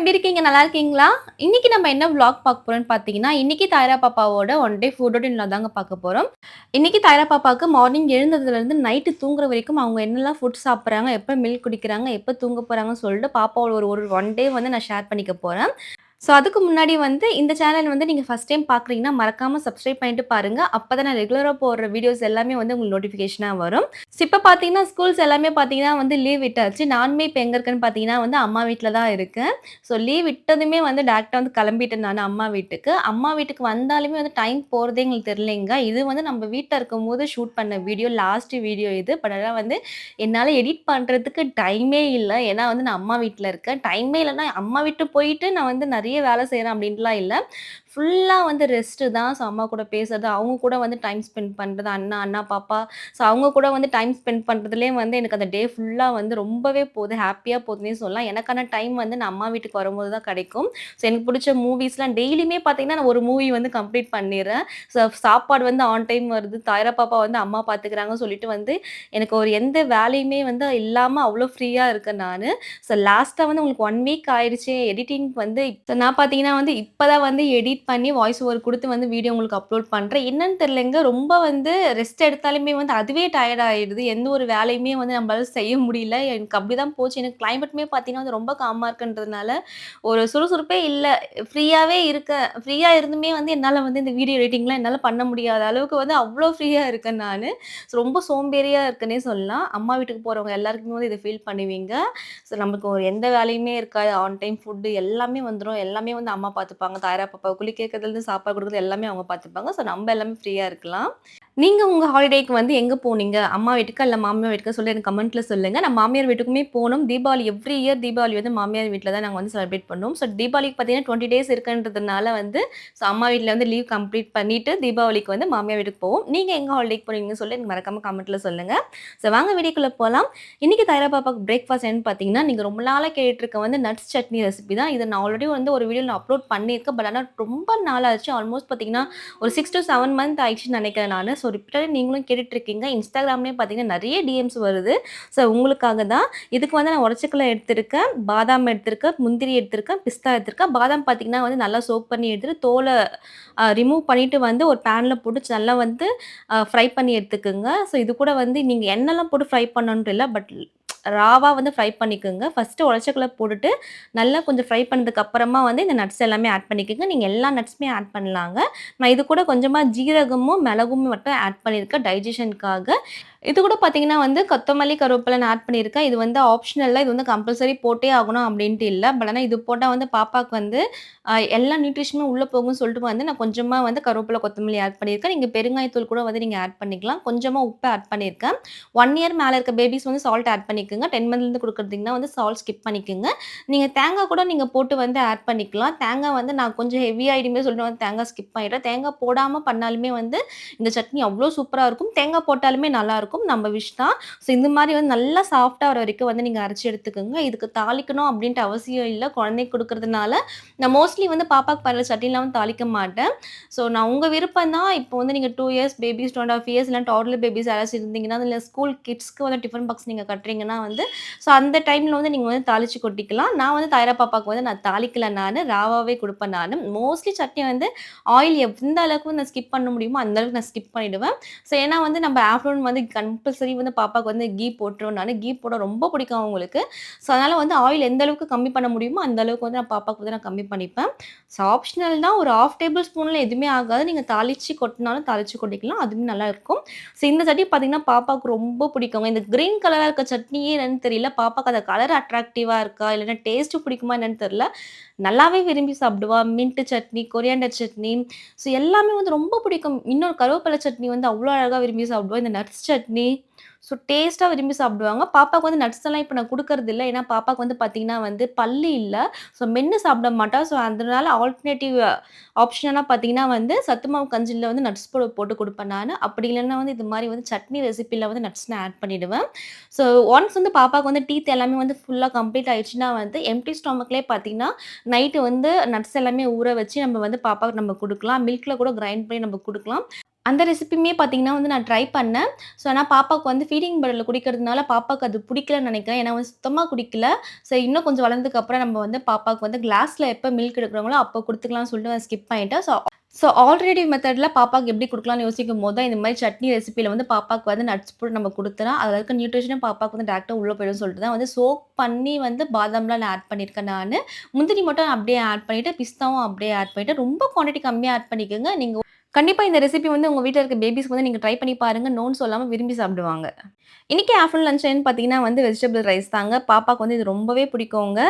எப்படி இருக்கீங்க? நல்லா இருக்கீங்களா? இன்னைக்கு நம்ம என்ன விளாக் பார்க்க போறோம்ன்னு பார்த்தீங்கன்னா, இன்னைக்கு தாயரா பாப்பாவோட ஒன் டே ஃபுட் ரொட்டீன் தாங்க பார்க்க போறோம். இன்னைக்கு தாயரா பாப்பாவுக்கு மார்னிங் எழுந்ததுலேருந்து நைட்டு தூங்குற வரைக்கும் அவங்க என்னலாம் ஃபுட் சாப்பிடுறாங்க, எப்ப மில்க் குடிக்கிறாங்க, எப்ப தூங்க போறாங்கன்னு சொல்லிட்டு பாப்பாவோட ஒரு ஒரு ஒன் டே வந்து நான் ஷேர் பண்ணிக்க போறேன். ஸோ அதுக்கு முன்னாடி வந்து இந்த சேனல் வந்து நீங்க ஃபர்ஸ்ட் டைம் பார்க்குறீங்கன்னா, மறக்காம சப்ஸ்கிரைப் பண்ணிட்டு பாருங்க. அப்பதான் நான் ரெகுலரா போடுற வீடியோஸ் எல்லாமே வந்து உங்களுக்கு நோட்டிஃபிகேஷனா வரும். இப்ப பார்த்தீங்கன்னா, ஸ்கூல்ஸ் எல்லாமே பார்த்தீங்கன்னா வந்து லீவ் விட்டாச்சு. நானுமே இப்ப எங்க இருக்கேன்னு பார்த்தீங்கன்னா வந்து அம்மா வீட்ல தான் இருக்கேன். ஸோ லீவ் விட்டதுமே வந்து டைரக்ட்டா வந்து கிளம்பிட்டேன் நானு அம்மா வீட்டுக்கு. அம்மா வீட்டுக்கு வந்தாலுமே வந்து டைம் போறதே எங்களுக்கு தெரியலைங்க. இது வந்து நம்ம வீட்ல இருக்கும்போது ஷூட் பண்ண வீடியோ, லாஸ்ட் வீடியோ இது. பட் ஆனா வந்து என்னால எடிட் பண்றதுக்கு டைமே இல்ல. ஏன்னா வந்து நான் அம்மா வீட்ல இருக்கேன். டைமே இல்லன்னா, அம்மா விட்டு போயிட்டு நான் வந்து நெறைய வேலை செய்றேன் அப்டின்ட்டுலாம் இல்ல. ஃபுல்லா வந்து ரெஸ்ட்டு தான். ஸோ அம்மா கூட பேசுறது, அவங்க கூட வந்து டைம் ஸ்பெண்ட் பண்றது, அண்ணா, பாப்பா ஸோ அவங்க கூட வந்து டைம் ஸ்பெண்ட் பண்றதுலயே வந்து எனக்கு அந்த டே ஃபுல்லா வந்து ரொம்பவே போது. ஹேப்பியா போதுன்னே சொல்லலாம். எனக்கான டைம் வந்து நான் அம்மா வீட்டுக்கு வரும்போது தான் கிடைக்கும். ஸோ எனக்கு புடிச்ச மூவிஸ்லாம் டெய்லியுமே பார்த்தீங்கன்னா, நான் ஒரு மூவி வந்து கம்ப்ளீட் பண்ணிர்றேன். சாப்பாடு வந்து ஆன் டைம் வருது. தாயரா பாப்பா வந்து அம்மா பார்த்துக்கிறாங்கன்னு சொல்லிட்டு வந்து, எனக்கு ஒரு எந்த வேலையுமே வந்து இல்லாம அவ்ளோ ஃப்ரீயா இருக்கேன் நானு. ஸோ லாஸ்ட்டா வந்து உங்களுக்கு 1 வீக் ஆயிருச்சு எடிட்டிங் வந்து நான் பார்த்தீங்கன்னா வந்து இப்ப தான் வந்து எடிட் பண்ணி வாய்ஸ் ஓவர் குடுத்து வந்து வீடியோ உங்களுக்கு அப்லோட் பண்றேன். என்னன்னு தெரியலங்க, ரொம்ப வந்து ரெஸ்ட் எடுத்தாலுமே வந்து அதுவே டயர்ட் ஆயிடுது. எந்த ஒரு வேலையுமே வந்து நம்மளால செய்ய முடியல. எனக்கு அப்படிதான் போச்சு. எனக்கு கிளைமேட்டுமே பார்த்தீங்கன்னா வந்து ரொம்ப காமா இருக்குன்றதுனால, ஒரு சுறுசுறுப்பே இல்ல. ஃப்ரீயாவே இருக்கேன். ஃப்ரீயா இருந்துமே வந்து என்னால வந்து இந்த வீடியோ எடிட்டிங்லாம் என்னால பண்ண முடியாத அளவுக்கு வந்து அவ்ளோ ஃப்ரீயா இருக்கேன் நானு. ரொம்ப சோம்பேறியா இருக்கேன்னே சொல்லலாம். அம்மா வீட்டுக்கு போறவங்க எல்லாருக்குமே வந்து இத ஃபீல் பண்ணுவீங்க. நமக்கு ஒரு எந்த வேலையுமே இருக்காது. ஆன் டைம் ஃபுட் எல்லாமே வந்துரும். எல்லாமே வந்து அம்மா பார்த்துப்பாங்க. தாயாரா, பாப்பாவ குளிக்க வைக்கிறதுலருந்து சாப்பாடு குடுக்குறது எல்லாமே அவங்க பார்த்துப்பாங்க. ஸோ நம்ம எல்லாமே ஃப்ரீயா இருக்கலாம். நீங்க உங்க ஹாலிடேக்கு வந்து எங்க போனீங்க? அம்மா வீட்டுக்கா? இல்ல மாமியார் வீட்டுக்கா? சொல்லி எனக்கு கமெண்ட்ல சொல்லுங்க. நான் மாமியார் வீட்டுக்குமே போனோம். தீபாவளி எவ்ரி இயர் தீபாவளி வந்து மாமியார் வீட்ல தான் நாங்க வந்து செலிப்ரேட் பண்ணுவோம். ஸோ தீபாவளிக்கு பார்த்தீங்கன்னா 20 டேஸ் இருக்குன்றதுனால வந்து அம்மா வீட்ல வந்து லீவ் கம்ப்ளீட் பண்ணிட்டு தீபாவளிக்கு வந்து மாமியார் வீட்டுக்கு போவோம். நீங்க எங்க ஹாலிடேக்கு போனீங்கன்னு சொல்லி எனக்கு மறக்காம கமெண்ட்ல சொல்லுங்க. வாங்க வீடியோக்குள்ள போலாம். இன்னைக்கு தாயரா பாப்பாக்கு பிரேக்ஃபாஸ்ட் என்னன்னு பார்த்தீங்கன்னா, நீங்க ரொம்ப நாளா கேட்டுருக்க வந்து நட்ஸ் சட்னி ரெசிபி தான். இத நான் ஆல்ரெடி வந்து ஒரு வீடியோல அப்லோட் பண்ணியிருக்கேன். பட் ஆனா ரொம்ப நாளாச்சு. ஆல்மோஸ்ட் பார்த்தீங்கன்னா, ஒரு 6 டூ 7 மந்த் ஆயிடுச்சுன்னு நெனைக்கிறேன் நானு. ரிப்பீட்டடா நீங்களும் கேட்டுட்டு இருக்கீங்க. இன்ஸ்டாகிராம்லயே பார்த்தீங்கன்னா, நெறைய டிஎம்ஸ் வருது. உங்களுக்காக தான். இதுக்கு வந்து நான் உடச்சக்கல்ல எடுத்திருக்கேன், பாதாம் எடுத்திருக்கேன், முந்திரி எடுத்திருக்கேன், பிஸ்தா எடுத்திருக்கேன். பாதாம் பார்த்தீங்கன்னா வந்து நல்லா சோக் பண்ணி எடுத்துட்டு தோல ரிமூவ் பண்ணிட்டு வந்து ஒரு பேன்ல போட்டு நல்லா வந்து ஃப்ரை பண்ணி எடுத்துக்கங்க. இது கூட வந்து நீங்க எண்ணெல்லாம் போட்டு ஃப்ரை பண்ணணுன்ட்டு இல்ல. பட் ராவா வந்து ஃப்ரை பண்ணிக்கோங்க. ஃபர்ஸ்ட்டு உடச்சக்கல்ல போட்டுட்டு, நல்லா கொஞ்சம் ஃப்ரை பண்ணதுக்கு அப்புறமா வந்து இந்த நட்ஸ் எல்லாமே ஆட் பண்ணிக்கங்க. நீங்க எல்லா நட்ஸுமே ஆட் பண்ணலாங்க. நான் இது கூட கொஞ்சமா ஜீரகமும், மிளகும் மட்டும் ஆட் பண்ணியிருக்கேன் டைஜஷனுக்காக. இது கூட பார்த்தீங்கன்னா வந்து கொத்தமல்லி, கருவேப்பில நான் ஆட் பண்ணியிருக்கேன். இது வந்து ஆப்ஷனல் தான். இது வந்து கம்பல்சரி போட்டே ஆகணும் அப்டின்ட்டு இல்ல. பட் ஆனா இது போட்டா வந்து பாப்பாக்கு வந்து எல்லா நியூட்ரிஷனுமே உள்ள போகும்னு சொல்லிட்டு வந்து நான் கொஞ்சமா வந்து கருவேப்பில, கொத்தமல்லி ஆட் பண்ணியிருக்கேன். நீங்க பெருங்காயத்தூள் கூட வந்து நீங்க ஆட் பண்ணிக்கலாம். கொஞ்சமா உப்பு ஆட் பண்ணியிருக்கேன். 1 இயர் மேல இருக்க பேபீஸ் வந்து சால்ட் ஆட் பண்ணிக்கங்க. 10 மந்த்லேருந்து குடுக்குறதுங்கன்னா வந்து சால்ட் ஸ்கிப் பண்ணிக்கங்க. நீங்க தேங்காய் கூட நீங்க போட்டு வந்து ஆட் பண்ணிக்கலாம். தேங்காய் வந்து நான் கொஞ்சம் ஹெவி ஆயிடுமே சொல்லிட்டு வந்து தேங்காய் ஸ்கிப் பண்ணிடுறேன். தேங்காய் போடாம பண்ணாலுமே வந்து இந்த சட்னி அவ்ளோ சூப்பரா இருக்கும். தேங்காய் போட்டாலுமே நல்லாருக்கும். நம்ம விஷ் தான். இந்த மாரி வந்து நல்லா சாஃப்ட்டா வர வரைக்கும் வந்து நீங்க அரைச்சு எடுத்துக்கங்க. இதுக்கு தாளிக்கணும் அப்டின்ட்டு அவசியம் இல்ல. குழந்தைக்கு குடுக்குறதுனால, நான் மோஸ்ட்லி வந்து பாப்பாக்கு பண்ற சட்னிலாம் வந்து தாளிக்க மாட்டேன். நான் உங்க விருப்பம் தான். இப்போ வந்து நீங்க 2 இயர்ஸ் பேபீஸ், 2 1/2 இயர்ஸ் இல்ல டாட்லர் பேபீஸ் யாராச்சும் இருந்தீங்கன்னா, இல்ல ஸ்கூல் கிட்ஸ்க்கு வந்து டிஃபன் பாக்ஸ் நீங்க கட்டுறீங்கன்னா வந்து, அந்த டைம்ல வந்து நீங்க வந்து தாளிச்சு கொட்டிக்கலாம். நான் வந்து தாயரா பாப்பாக்கு வந்து நான் தாளிக்கல நானு. ராவாவே குடுப்பேன் நானு. மோஸ்ட்லி சட்னி வந்து ஆயில் எந்த அளவுக்கு நான் ஸ்கிப் பண்ண முடியுமோ, அந்த அளவுக்கு நான் ஸ்கிப் பண்ணிடுவேன். ஏன்னா வந்து நம்ம ஆஃப்டர்நூன் வந்து கம்பல்சரி வந்து பாப்பாக்கு வந்து கீ போட்டுருவேன் நானு. கீ போட ரொம்ப பிடிக்கும் அவங்களுக்கு. அதனால வந்து ஆயில் எந்த அளவுக்கு கம்மி பண்ண முடியுமோ, அந்த அளவுக்கு வந்து நான் பாப்பாக்கு வந்து நான் கம்மி பண்ணிப்பேன். ஆப்ஷனல் தான். ஒரு 1/2 டேபிள் ஸ்பூன்ல எதுவுமே ஆகாது. நீங்க தாளிச்சு கொட்டினாலும் தாளிச்சு கொட்டிக்கலாம். அதுவுமே நல்லாயிருக்கும். இந்த சட்னி பார்த்தீங்கன்னா, பாப்பாவுக்கு ரொம்ப பிடிக்குங்க. இந்த கிரீன் கலரா இருக்க சட்னியே என்னன்னு தெரியல. பாப்பாக்கு அந்த கலர் அட்ராக்டிவா இருக்கா? இல்லன்னா டேஸ்ட்டு பிடிக்குமா என்னன்னு தெரியல. நல்லாவே விரும்பி சாப்பிடுவா. மின்ட் சட்னி, கொரியாண்டர் சட்னி எல்லாமே வந்து ரொம்ப பிடிக்கும். இன்னொரு கருவேப்பிலை சட்னி வந்து அவ்ளோ அழகா விரும்பி சாப்பிடுவா. இந்த நட்ஸ் சட்னி டேஸ்ட்டா விரும்பி சாப்பிடுவாங்க. பாப்பாக்கு வந்து நட்ஸ் எல்லாம் இப்ப நான் குடுக்கறதில்ல. ஏன்னா பாப்பாக்கு வந்து பார்த்தீங்கன்னா வந்து பல்லு இல்ல. மென்னு சாப்பிட மாட்டா. அதனால ஆல்டர்னேட்டிவ் ஆப்ஷனலா பார்த்தீங்கன்னா வந்து சத்து மாவு கஞ்சில வந்து நட்ஸ் போட்டு குடுப்பேன் நானு. அப்படி இல்லன்னா வந்து இது மாரி வந்து சட்னி ரெசிபில வந்து நட்ஸ் நான் ஆட் பண்ணிடுவேன். ஸோ ஒன்ஸ் வந்து பாப்பாக்கு வந்து டீத் எல்லாமே வந்து ஃபுல்லா கம்ப்ளீட் ஆயிடுச்சுன்னா வந்து எம்ப்டி ஸ்டொமக்லயே பார்த்தீங்கன்னா, நைட்டு வந்து நட்ஸ் எல்லாமே ஊற வச்சு நம்ம வந்து பாப்பாவுக்கு நம்ம குடுக்கலாம். மில்க்ல கூட கிரைண்ட் பண்ணி நம்ம குடுக்கலாம். அந்த ரெசிபியுமே பார்த்தீங்கன்னா வந்து நான் ட்ரை பண்ணேன். ஸோ ஆனா பாப்பாவுக்கு வந்து ஃபீடிங் பாட்டில்ல குடிக்கிறதுனால பாப்பாவுக்கு அது பிடிக்கலன்னு நெனைக்கிறேன். ஏன்னா வந்து சுத்தமா குடிக்கல. சரி இன்னும் கொஞ்சம் வளர்ந்ததுக்கு அப்புறம் நம்ம வந்து பாப்பாவுக்கு வந்து கிளாஸ்ல எப்ப மில்க் எடுக்குறாங்களோ அப்போ குடுத்துக்கலாம்னு சொல்லிட்டு நான் ஸ்கிப் பண்ணிட்டேன். ஸோ ஆல்டர்னேட்டிவ் மெத்தட்ல பாப்பாக்கு எப்படி குடுக்கலாம்னு யோசிக்கும்போது தான் இந்த மாரி சட்னி ரெசிபில வந்து பாப்பாக்கு வந்து நட்ஸ் போட்டு நம்ம குடுத்தோம்னா, அதுல இருக்க நியூட்ரிஷனும் பாப்பாக்கு வந்து டைரக்ட்டா உள்ள போயிடும்னு சொல்லிட்டு தான் வந்து சோக் பண்ணி வந்து பாதாம்லாம் நான் ஆட் பண்ணியிருக்கேன் நானு. முந்திரி மட்டும் அப்படியே ஆட் பண்ணிட்டு, பிஸ்தாவும் அப்படியே ஆட் பண்ணிட்டு, ரொம்ப குவான்டிட்டி கம்மியா ஆட் பண்ணிக்கோங்க. நீங்க கண்டிப்பா இந்த ரெசிபி வந்து உங்க வீட்ல இருக்க பேபிஸ்க்கு வந்து நீங்க ட்ரை பண்ணி பாருங்க. நோன்னு சொல்லாம விரும்பி சாப்பிடுவாங்க. இன்னைக்கு ஆஃப்டர்நூன் லஞ்ச் என்னன்னு பார்த்தீங்கன்னா வந்து வெஜிடபிள் ரைஸ் தாங்க. பாப்பாக்கு வந்து இது ரொம்பவே பிடிக்குங்க.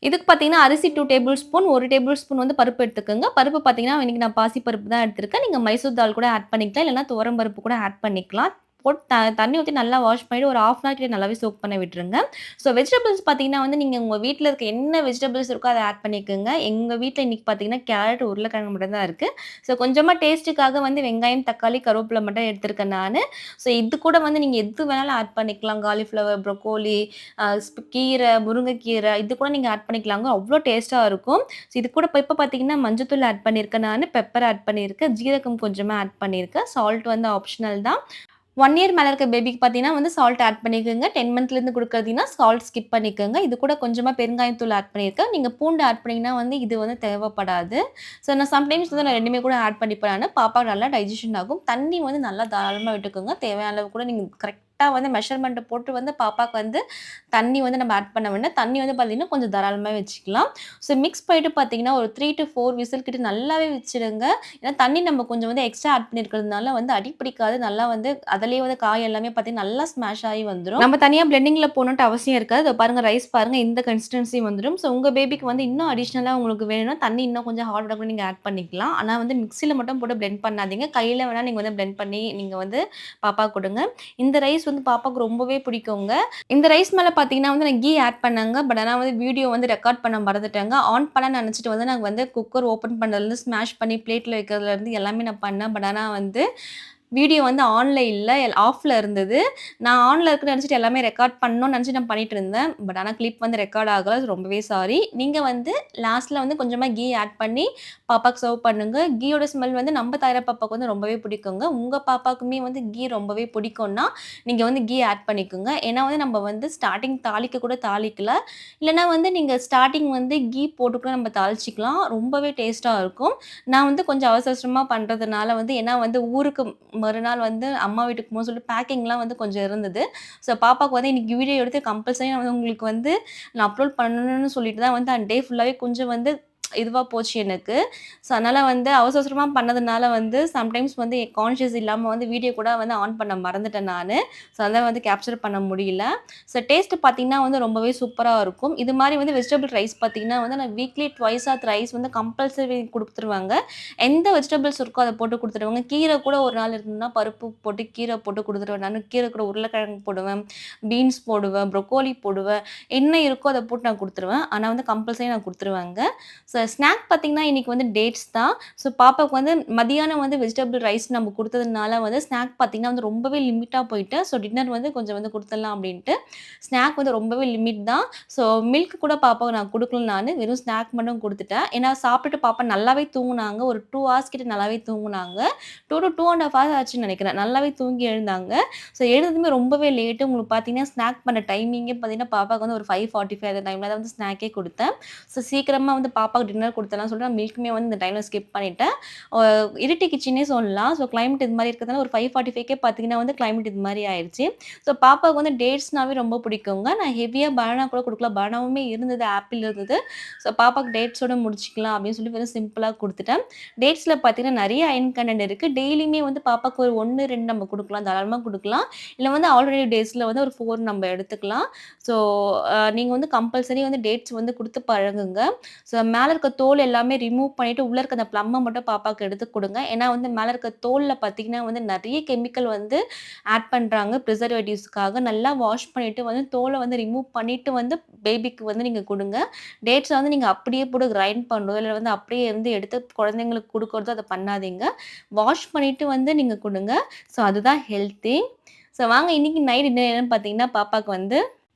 இதுக்கு பார்த்தீங்கன்னா, அரிசி 2 டேபிள் ஸ்பூன், 1 டேபிள் ஸ்பூன் வந்து பருப்பு எடுத்துக்கோங்க. பருப்பு பார்த்தீங்கன்னா, இன்னைக்கு நான் பாசி பருப்பு தான் எடுத்திருக்கேன். நீங்க மைசூர் தால் கூட ஆட் பண்ணிக்கலாம். இல்லன்னா துவரம் பருப்பு கூட ஆட் பண்ணிக்கலாம். போட்டு தண்ணி ஊத்தி நல்லா வாஷ் பண்ணிட்டு ஒரு 1/2 அன் ஹவர் கிட்ட நல்லாவே சோக் பண்ண விட்டுருங்க. ஸோ வெஜிடபிள்ஸ் பார்த்தீங்கன்னா வந்து, நீங்க உங்க வீட்ல இருக்க என்ன வெஜிடபிள்ஸ் இருக்கோ அத ஆட் பண்ணிக்கோங்க. எங்க வீட்ல இன்னைக்கு பார்த்தீங்கன்னா, கேரட், உருளைக்கிழங்கு மட்டும் தான் இருக்கு. ஸோ கொஞ்சமா டேஸ்ட்டுக்காக வந்து வெங்காயம், தக்காளி, கருவேப்பில மட்டும் எடுத்திருக்கேன் நானு. ஸோ இது கூட வந்து நீங்க எது வேணாலும் ஆட் பண்ணிக்கலாம். காலிஃப்ளவர், ப்ரோக்கோலி, கீரை, முருங்கைக்கீரை இது கூட நீங்க ஆட் பண்ணிக்கலாங்க. அவ்ளோ டேஸ்ட்டா இருக்கும். ஸோ இது கூட இப்ப பார்த்தீங்கன்னா, மஞ்சத்தூள் ஆட் பண்ணியிருக்கேன் நானு. பெப்பர் ஆட் பண்ணியிருக்கேன். ஜீரகம் கொஞ்சமா ஆட் பண்ணியிருக்கேன். சால்ட் வந்து ஆப்ஷனல் தான். 1 இயர் மேல இருக்க பேபிக்கு பார்த்தீங்கன்னா வந்து சால்ட் ஆட் பண்ணிக்கோங்க. 10 மந்த்லேருந்து குடுக்குறதீங்கன்னா சால்ட் ஸ்கிப் பண்ணிக்கோங்க. இது கூட கொஞ்சமா பெருங்காயம் தூள் ஆட் பண்ணியிருக்கேன். நீங்க பூண்டு ஆட் பண்ணீங்கன்னா வந்து இது வந்து தேவைப்படாது. ஸோ நான் சம்டைம்ஸ் வந்து நான் 2மே கூட ஆட் பண்ணிப்பேன் நானு. பாப்பாக்கு நல்லா டைஜஷன் ஆகும். தண்ணி வந்து நல்லா தாராளமா விட்டுக்கோங்க. தேவையான அளவு கூட நீங்க கரெக்ட்டா வந்து மெஷர்மென்ட்ட போட்டு வந்து பாப்பாக்கு வந்து தண்ணி வந்து நம்ம ஆட் பண்ண வேண்டாம். தண்ணி வந்து பார்த்தீங்கன்னா, கொஞ்சம் தாராளமாவே வச்சுக்கலாம். ஸோ மிக்ஸ் பண்ணிட்டு பார்த்தீங்கன்னா, ஒரு 3 டூ 4 விசில் கிட்ட நல்லாவே வச்சுடுங்க. ஏன்னா தண்ணி நம்ம கொஞ்சம் வந்து எக்ஸ்ட்ரா ஆட் பண்ணியிருக்கிறதுனால வந்து அடி பிடிக்காது. நல்லா வந்து அதிலேயே வந்து காய் எல்லாமே பார்த்தீங்கன்னா, நல்லா ஸ்மாஷ் ஆகி வந்துரும். நம்ம தனியா பிளெண்டிங்ல போடணுன்ட்டு அவசியம் இருக்காது. இதோ பாருங்க ரைஸ் பாருங்க இந்த கன்சிஸ்டன்சி வந்துரும். ஸோ உங்க பேபிக்கு வந்து இன்னும் அடிஷனலா உங்களுக்கு வேணும்னா, தண்ணி இன்னும் கொஞ்சம் ஹாட் வாட்டர் கூட நீங்க ஆட் பண்ணிக்கலாம். ஆனா வந்து மிக்ஸில மட்டும் போட்டு பிளெண்ட் பண்ணாதீங்க. கையில வேணா நீங்க வந்து பிளெண்ட் பண்ணி நீங்க வந்து பாப்பாக்கு குடுங்க. இந்த ரைஸ் வந்து பாப்பாக்கு ரொம்பவே பிடிக்குங்க. இந்த ரைஸ் மேல பார்த்தீங்கன்னா வந்து நான் கீ ஆட் பண்ணேங்க. பட் ஆனா வந்து வீடியோ வந்து ரெக்கார்ட் பண்ண மறந்துட்டேங்க. ஆன் பண்ண நெனச்சுட்டு வந்து நான் வந்து குக்கர் ஓப்பன் பண்ணதுலருந்து ஸ்மாஷ் பண்ணி பிளேட்ல வைக்கிறதுலருந்து எல்லாமே நான் பண்ணேன். பட் ஆனா வந்து வீடியோ வந்து ஆன்ல இல்ல. ஆஃப்ல இருந்தது. நான் ஆன்ல இருக்குன்னு நெனச்சுட்டு எல்லாமே ரெக்கார்ட் பண்ணணும்னு நெனச்சு நான் பண்ணிட்டு இருந்தேன். பட் ஆனா கிளிப் வந்து ரெக்கார்ட் ஆகல. ரொம்பவே சாரி. நீங்க வந்து லாஸ்ட்ல வந்து கொஞ்சமா கீ ஆட் பண்ணி பாப்பாக்கு சர்வ் பண்ணுங்க. கீயோட ஸ்மெல் வந்து நம்ம தாய்ரா பாப்பாக்கு வந்து ரொம்பவே பிடிக்குங்க. உங்க பாப்பாக்குமே வந்து கீ ரொம்பவே பிடிக்கும்னா, நீங்க வந்து கீ ஆட் பண்ணிக்கோங்க. ஏன்னா வந்து நம்ம வந்து ஸ்டார்ட்டிங் தாளிக்க கூட தாளிக்கல. இல்லன்னா வந்து நீங்க ஸ்டார்ட்டிங் வந்து கீ போட்டு கூட நம்ம தாளிச்சுக்கலாம். ரொம்பவே டேஸ்ட்டா இருக்கும். நான் வந்து கொஞ்சம் அவசர அவசரமா பண்றதுனால வந்து ஏன்னா வந்து ஊருக்கு மறுநாள் வந்து அம்மா வீட்டுக்கு போகணும்னு சொல்லிட்டு பேக்கிங்லாம் வந்து கொஞ்சம் இருந்தது. ஸோ பாப்பாக்கு வந்து இன்னைக்கு வீடியோ எடுத்து கம்பல்சரி நான் வந்து உங்களுக்கு வந்து நான் அப்லோட் பண்ணணும்னு சொல்லிட்டு தான் வந்து அந்த டே ஃபுல்லாவே கொஞ்சம் வந்து இதுவா போச்சு எனக்கு. ஸோ அதனால வந்து அவசர அவசரமா பண்ணதுனால வந்து சம்டைம்ஸ் வந்து கான்ஷியஸ் இல்லாம வந்து வீடியோ கூட வந்து ஆன் பண்ண மறந்துட்டேன் நானு. ஸோ அதான் வந்து கேப்சர் பண்ண முடியல. ஸோ டேஸ்ட் பார்த்தீங்கன்னா வந்து ரொம்பவே சூப்பரா இருக்கும். இது மாரி வந்து வெஜிடபிள் ரைஸ் பார்த்தீங்கன்னா வந்து நான் வீக்லி ட்வைஸ் ஆர் த்ரைஸ் வந்து கம்பல்சரி குடுத்துருவாங்க. எந்த வெஜிடபிள்ஸ் இருக்கோ அத போட்டு குடுத்துருவேங்க. கீரை கூட ஒரு நாள் இருந்ததுன்னா, பருப்பு போட்டு கீரை போட்டு குடுத்துருவேன் நானு. கீரை கூட உருளைக்கிழங்கு போடுவேன், பீன்ஸ் போடுவேன், ப்ரோக்கோலி போடுவேன். என்ன இருக்கோ அத போட்டு நான் குடுத்துருவேன். ஆனா வந்து கம்பல்சரி நான் குடுத்துருவேங்க. ஸ்நாக் பார்த்தீங்கன்னா, இன்னைக்கு வந்து டேட்ஸ் தான். ஸோ பாப்பாவுக்கு வந்து மதியானம் வந்து வெஜிடபிள் ரைஸ் நம்ம குடுத்ததுனால வந்து ஸ்நாக் பார்த்தீங்கன்னா வந்து ரொம்பவே லிமிட்டா போயிட்டேன். ஸோ டின்னர் வந்து கொஞ்சம் வந்து குடுத்துடலாம் அப்டின்ட்டு. ஸ்நாக் வந்து ரொம்பவே லிமிட் தான். ஸோ மில்க் கூட பாப்பாவுக்கு நான் குடுக்கல நானு. வெறும் ஸ்நாக் மட்டும் குடுத்துட்டேன். ஏன்னா சாப்பிட்டுட்டு பாப்பா நல்லாவே தூங்குனாங்க. ஒரு 2 ஹார்ஸ் கிட்ட நல்லாவே தூங்குனாங்க. 2 டூ 2 1/2 ஹார்ஸ் ஆச்சுன்னு நெனைக்கிறேன். நல்லாவே தூங்கி எழுந்தாங்க. ஸோ எழுந்ததுமே ரொம்பவே லேட்டு. உங்களுக்கு பார்த்தீங்கன்னா, ஸ்நாக் பண்ண டைமிங்கே பார்த்தீங்கன்னா, பாப்பாவுக்கு வந்து ஒரு 5:45 அந்த டைம்ல தான் வந்து ஸ்நாக்கே குடுத்தேன். ஸோ சீக்கிரமா வந்து பாப்பாவுக்கு டின்னர் குடுத்துடலாம்னு சொல்லிட்டு நான் மில்க்குமே வந்து இந்த டைம்ல ஸ்கிப் பண்ணிட்டேன். அ இருட்டி கிச்சுன்னே சொல்லலாம். ஸோ கிளைமேட் இது மாரி இருக்கிறதுனால ஒரு 5:45க்கே பார்த்தீங்கன்னா வந்து கிளைமேட் இது மாரி ஆயிருச்சு. ஸோ பாப்பாவுக்கு வந்து டேட்ஸ்னாவே ரொம்ப பிடிக்குங்க. நான் ஹெவியா பனானா கூட குடுக்கல. பனானாவுமே இருந்தது, ஆப்பிள் இருந்தது. ஸோ பாப்பாக்கு டேட்ஸோட முடிச்சுக்கலாம் அப்படின்னு சொல்லி வெறும் சிம்பிளா குடுத்துட்டேன். டேட்ஸ்ல பார்த்தீங்கன்னா, நெறைய அயர்ன் கன்டென்ட் இருக்கு. டெய்லியுமே வந்து பாப்பாக்கு ஒரு 1, 2 நம்ம குடுக்கலாம். தாராளமா குடுக்கலாம். இல்ல வந்து ஆல்டர்னேட் டேஸ்ல வந்து ஒரு 4 நம்ம எடுத்துக்கலாம். ஸோ நீங்க வந்து கம்பல்சரி வந்து டேட்ஸ் வந்து குடுத்து பழகுங்க. ஸோ மேல இருக்க தோல் எல்லாமே ரிமூவ் பண்ணிட்டு, உள்ள இருக்க அந்த ப்ளம்ம மட்டும் பாப்பாக்கு எடுத்து குடுங்க. ஏன்னா வந்து மேல இருக்க தோல்ல பார்த்தீங்கன்னா வந்து நெறைய கெமிக்கல் வந்து ஆட் பண்றாங்க ப்ரிசர்வேட்டிவ்ஸ்க்காக. நல்லா வாஷ் பண்ணிட்டு வந்து தோல வந்து ரிமூவ் பண்ணிட்டு வந்து பேபிக்கு வந்து நீங்க குடுங்க. டேட்ஸ வந்து நீங்க அப்படியே போட்டு கிரைண்ட் பண்ணோ, இல்ல வந்து அப்படியே வந்து எடுத்து குழந்தைங்களுக்கு குடுக்குறதோ அத பண்ணாதீங்க. வாஷ் பண்ணிட்டு வந்து நீங்க குடுங்க. ஸோ அதுதான் ஹெல்த்தி. ஸோ வாங்க இன்னைக்கு நைட் டின்னர் என்னன்னு பார்த்தீங்கன்னா, பாப்பாக்கு வந்து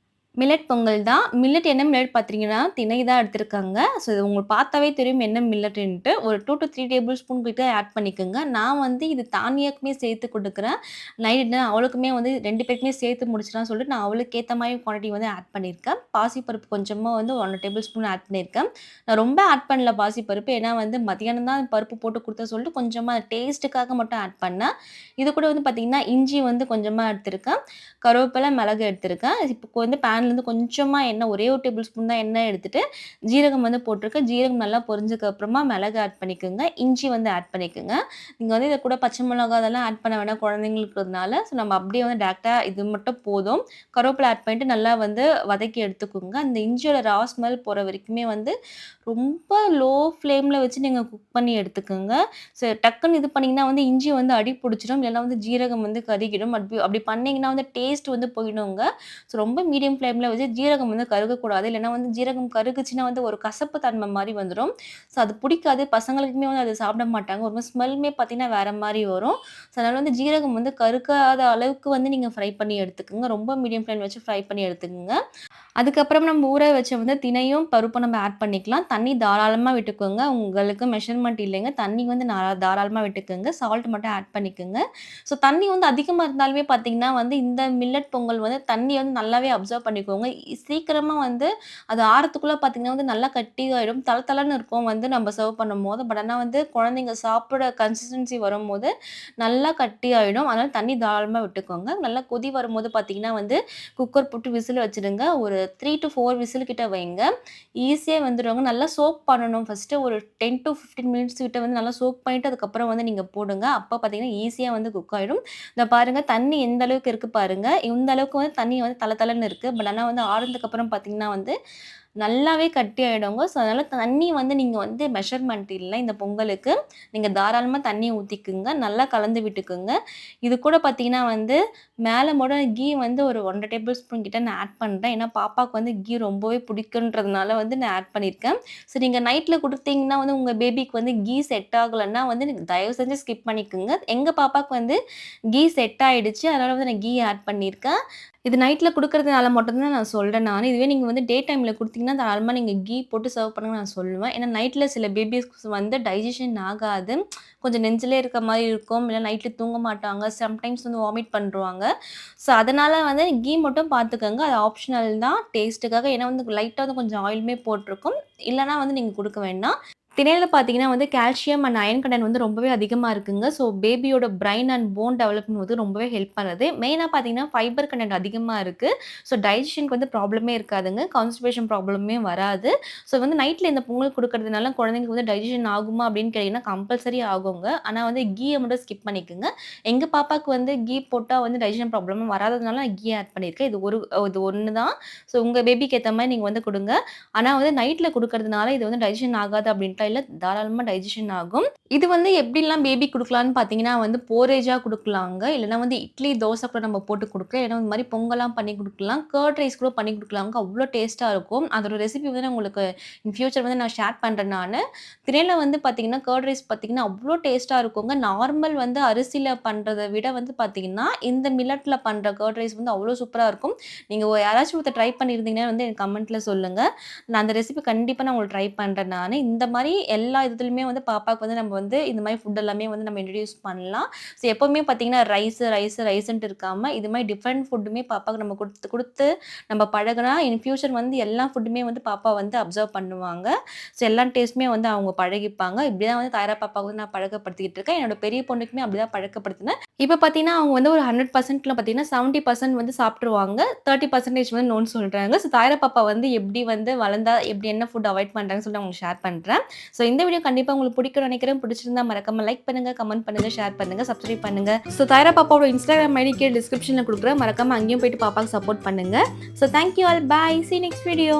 மில்லட் பொங்கல் தான். மில்லட் என்ன மில்லட் பார்த்தீங்கன்னா, திணை தான் எடுத்திருக்காங்க. ஸோ இது உங்களுக்கு பார்த்தாவே தெரியும் என்ன மில்லட்டுன்ட்டு. ஒரு 2 டூ 3 டேபிள் ஸ்பூன் கிட்ட ஆட் பண்ணிக்கோங்க. நான் வந்து இது தானியாக்குமே சேர்த்து குடுக்குறேன். நைட்டு அவளுக்குமே வந்து 2 பேருக்குமே சேர்த்து முடிச்சிடலாம்னு சொல்லிட்டு, நான் அவளுக்கு ஏத்த மாரி குவான்டிட்டி வந்து ஆட் பண்ணியிருக்கேன். பாசிப்பருப்பு கொஞ்சமா வந்து 1 டேபிள் ஸ்பூன் ஆட் பண்ணியிருக்கேன். நான் ரொம்ப ஆட் பண்ணல பாசிப்பருப்பு. ஏன்னா வந்து மதியானம் தான் பருப்பு போட்டு குடுத்தேன்னு சொல்லிட்டு, கொஞ்சமா டேஸ்ட்டுக்காக மட்டும் ஆட் பண்ணேன். இது கூட வந்து பார்த்தீங்கன்னா, இஞ்சி வந்து கொஞ்சமா எடுத்திருக்கேன். கருவேப்பிலை, மிளகு எடுத்திருக்கேன். இப்போ வந்து பேன்லேருந்து கொஞ்சமா எண்ணெய் ஒரே ஒரு டேபிள் ஸ்பூன் தான் எண்ணெய் எடுத்துட்டு, ஜீரகம் வந்து போட்டிருக்கேன். ஜீரகம் நல்லா பொரிஞ்சதுக்கு அப்புறமா மிளகு ஆட் பண்ணிக்கோங்க. இஞ்சி வந்து ஆட் பண்ணிக்கோங்க. நீங்க வந்து இத கூட பச்சை மிளகா அதெல்லாம் ஆட் பண்ண வேணாம் குழந்தைங்களுக்குறதுனால. ஸோ நம்ம அப்படியே வந்து டைரக்ட்டா இது மட்டும் போதும். கருவேப்பிலை ஆட் பண்ணிட்டு நல்லா வந்து வதக்கி எடுத்துக்கோங்க. அந்த இஞ்சியோட ரா ஸ்மெல் போற வரைக்குமே வந்து ரொம்ப லோ ஃப்ளேம்ல வச்சு நீங்க குக் பண்ணி எடுத்துக்கோங்க. டக்குன்னு இது பண்ணீங்கன்னா வந்து இஞ்சி வந்து அடி புடிச்சிடும். இல்லன்னா வந்து ஜீரகம் வந்து கருகிடும். அப்படி பண்ணீங்கன்னா வந்து டேஸ்ட் வந்து போயிடுங்க. ரொம்ப மீடியம் ஃப்ளேம்ல வச்சு ஜீரகம் வந்து கருகக்கூடாது. இல்லன்னா வந்து ஜீரகம் கருகுச்சுன்னா வந்து ஒரு கசப்பு தன்மை மாரி வந்துரும். அது பிடிக்காது. பசங்களுக்குமே வந்து அத சாப்பிட மாட்டாங்க. ஒரு மாரி ஸ்மெல்லுமே பார்த்தீங்கன்னா வேற மாரி வரும். அதனால வந்து ஜீரகம் வந்து கருக்காத அளவுக்கு வந்து நீங்க ஃப்ரை பண்ணி எடுத்துக்கங்க. ரொம்ப மீடியம் ஃப்ளேம்ல வச்சு ஃப்ரை பண்ணி எடுத்துக்கங்க. அதுக்கப்புறம் நம்ம ஊற வச்ச வந்து திணையும், பருப்பும் நம்ம ஆட் பண்ணிக்கலாம். தண்ணி தாராளமா விட்டுக்கோங்க. உங்களுக்கு மெஷர்மென்ட் இல்லைங்க. தண்ணி வந்து தாராளமா விட்டுக்கோங்க. சால்ட் மட்டும் ஆட் பண்ணிக்கோங்க. தண்ணி வந்து அதிகமா இருந்தாலுமே பார்த்தீங்கன்னா வந்து, இந்த மில்லட் பொங்கல் வந்து தண்ணி வந்து நல்லாவே அப்சர்வ் பண்ணிக்கோங்க. சீக்கிரமா வந்து அது ஆறத்துக்குள்ள பார்த்தீங்கன்னா வந்து நல்லா கட்டியாயிடும். தள தளன்னு இருக்கும் வந்து நம்ம சர்வ் பண்ணும்போது. பட் ஆனா வந்து குழந்தைங்க சாப்பிட கன்சிஸ்டன்சி வரும்போது நல்லா கட்டியாயிடும். அதனால தண்ணி தாராளமா விட்டுக்கோங்க. நல்லா கொதி வரும்போது பார்த்தீங்கன்னா வந்து, குக்கர் போட்டு விசில் வச்சுடுங்க. ஒரு 3 டூ 4 விசில் கிட்ட வைங்க. ஈஸியா வெந்துருங்க. நல்லா சோக் பண்ணணும். ஃபர்ஸ்ட்டு ஒரு 10 டூ 15 மினிட்ஸ் கிட்ட வந்து நல்லா சோக் பண்ணிட்டு அதுக்கப்புறம் வந்து நீங்க போடுங்க. அப்ப பார்த்தீங்கன்னா, ஈஸியா வந்து குக் ஆயிடும். இந்த பாருங்க தண்ணி எந்த அளவுக்கு இருக்கு பாருங்க. இந்த அளவுக்கு வந்து தண்ணி வந்து தள தளன்னு இருக்கு. பட் ஆனா வந்து ஆறுனதுக்கு அப்புறம் பார்த்தீங்கன்னா வந்து, நல்லாவே கட்டி ஆயிடுங்க. அதனால தண்ணி வந்து நீங்க வந்து மெஷர்மென்ட் இல்ல இந்த பொங்கலுக்கு. நீங்க தாராளமா தண்ணி ஊத்திக்குங்க. நல்லா கலந்து விட்டுக்குங்க. இது கூட பார்த்தீங்கன்னா வந்து, மேல கீ வந்து ஒரு 1 1/2 டேபிள் ஸ்பூன் கிட்ட நான் ஆட் பண்றேன். ஏன்னா, பாப்பாவுக்கு வந்து கீ ரொம்பவே பிடிக்குன்றதுனால வந்து நான் ஆட் பண்ணியிருக்கேன். நீங்க நைட்ல குடுத்தீங்கன்னா வந்து உங்க பேபிக்கு வந்து கீ செட் ஆகலன்னா வந்து தயவு செஞ்சு ஸ்கிப் பண்ணிக்கோங்க. எங்க பாப்பாக்கு வந்து கீ செட் ஆயிடுச்சு. அதனால வந்து நான் கீ ஆட் பண்ணியிருக்கேன். இது நைட்ல குடுக்குறதுனால மட்டும் தான் நான் சொல்றேன் நானு. இதுவே நீங்க வந்து டே டைம்ல குடுத்தீங்கன்னா, தாராளமா நீங்க கீ போட்டு சர்வ் பண்ணுங்கன்னு நான் சொல்லுவேன். ஏன்னா, நைட்ல சில பேபிஸ்க்கு வந்து டைஜஷன் ஆகாது. கொஞ்சம் நெஞ்சிலே இருக்க மாரி இருக்கும். இல்ல நைட்ல தூங்க மாட்டாங்க. சம்டைம்ஸ் வந்து வாமிட் பண்ருவாங்க. அதனால வந்து கீ மட்டும் பார்த்துக்கங்க. அது ஆப்ஷனல் தான் டேஸ்ட்டுக்காக. ஏன்னா வந்து லைட்டா வந்து கொஞ்சம் ஆயிலுமே போட்டிருக்கும். இல்லன்னா வந்து நீங்க குடுக்க வேண்டாம். திணையில பார்த்தீங்கன்னா வந்து கால்சியம் அண்ட் அயர்ன் கன்டென்ட் வந்து ரொம்பவே அதிகமா இருக்குங்க. பேபியோட பிரைன் அண்ட் போன் டெவலப்மென்ட் வந்து ரொம்பவே ஹெல்ப் பண்ணுது. மெயினா பார்த்தீங்கன்னா, ஃபைபர் கன்டென்ட் அதிகமா இருக்கு. டைஜஷனுக்கு வந்து ப்ராப்ளமே இருக்காதுங்க. கான்ஸ்டிபேஷன் ப்ராப்ளமே வராது. வந்து நைட்ல இந்த பொங்கல் குடுக்கறதுனால குழந்தைங்களுக்கு வந்து டைஜஷன் ஆகுமா அப்படின்னு கேட்டீங்கன்னா, கம்பல்சரி ஆகுங்க. ஆனா வந்து கீய மட்டும் ஸ்கிப் பண்ணிக்கங்க. எங்க பாப்பாக்கு வந்து கீ போட்டா வந்து டைஜஷன் ப்ராப்ளம் வராததுனால நான் கீ ஆட் பண்ணியிருக்கேன். இது ஒண்ணு தான். உங்க பேபிக்கு ஏத்த மாரி நீங்க வந்து குடுங்க. ஆனா வந்து நைட்ல குடுக்கறதுனால இது வந்து டைஜஷன் ஆகாது அப்படின்ட்டுலாம் இல்ல. தாராளமா டைஜஷன் ஆகும். இது வந்து எப்படிலாம் பேபிக்கு குடுக்கலான்னு பார்த்தீங்கன்னா வந்து போரேஜா குடுக்கலாங்க. இல்லன்னா வந்து இட்லி, தோசை கூட நம்ம போட்டு குடுக்கலாம். இல்லன்னா இந்த மாரி பொங்கலாம் பண்ணி குடுக்கலாம். கர்ட் ரைஸ் கூட பண்ணி குடுக்கலாங்க. அவ்ளோ டேஸ்ட்டா இருக்கும். அதோட ரெசிபி வந்து நான் உங்களுக்கு இன் ஃபியூச்சர் வந்து நான் ஷேர் பண்றேன் நானு. திரையில வந்து பார்த்தீங்கன்னா, கர்ட் ரைஸ் பார்த்தீங்கன்னா, அவ்ளோ டேஸ்ட்டா இருக்குங்க. நார்மல் வந்து அரிசியில பண்றத விட வந்து பார்த்தீங்கன்னா, இந்த மில்லட்ல பண்ற கர்ட் ரைஸ் வந்து அவ்ளோ சூப்பரா இருக்கும். நீங்க யாராச்சும் ஒருத்தர் ட்ரை பண்ணியிருந்தீங்கன்னா வந்து எனக்கு கமெண்ட்ல சொல்லுங்க. நான் அந்த ரெசிபி கண்டிப்பா நான் உங்களுக்கு ட்ரை பண்றேன் நானு. இந்த மாரி எல்லா இதுலயுமே வந்து பாப்பாக்கு வந்து நம்ம வந்து இந்த மாரி ஃபுட் எல்லாமே வந்து நம்ம இன்ட்ரோடியூஸ் பண்ணலாம். எப்பவுமே பார்த்தீங்கன்னா ரைஸ்ன்ட்டு இருக்காம, இது மாரி டிஃபரெண்ட் ஃபுட்டுமே பாப்பாக்கு நம்ம குடுத்து குடுத்து நம்ம பழகுனா, இன் ஃபியூச்சர் வந்து எல்லா ஃபுட்டுமே வந்து பாப்பா வந்து அப்சர்வ் பண்ணுவாங்க. எல்லா டேஸ்ட்டுமே வந்து அவங்க பழகிப்பாங்க. இப்படிதான் வந்து தாயரா பாப்பாவ வந்து நான் பழக்கப்படுத்திக்கிட்டு இருக்கேன். என்னோட பெரிய பொண்ணுக்குமே அப்படிதான் பழக்கப்படுத்தினேன். இப்ப பார்த்தீங்கன்னா, அவங்க வந்து ஒரு 100%ல பார்த்தீங்கன்னா 70% வந்து சாப்ட்டுருவாங்க. 30% வந்து நோன்னு சொல்றாங்க. தாயரா பாப்பா வந்து எப்படி வந்து வளர்ந்தா எப்படி என்ன ஃபுட் அவாய்ட் பண்றாங்கன்னு சொல்லிட்டு நான் உங்களுக்கு ஷேர் பண்றேன். இந்த வீடியோ கண்டிப்பா உங்களுக்கு பிடிக்கும்னு நினைக்கிறேன். பிடிச்சிருந்தா மறக்காம லைக் பண்ணுங்க, கமெண்ட் பண்ணுங்க, ஷேர் பண்ணுங்க, சப்ஸ்கிரைப் பண்ணுங்க. தாயரா பாப்பாவோட இன்ஸ்டாகிராம் ஐடி கீழ டிஸ்கிரிப்ஷன்ல குடுக்குறேன். மறக்காம அங்கேயும் போயிட்டு பாப்பாக்கு சப்போர்ட் பண்ணுங்க. Thank you all. Bye. Sea you next video.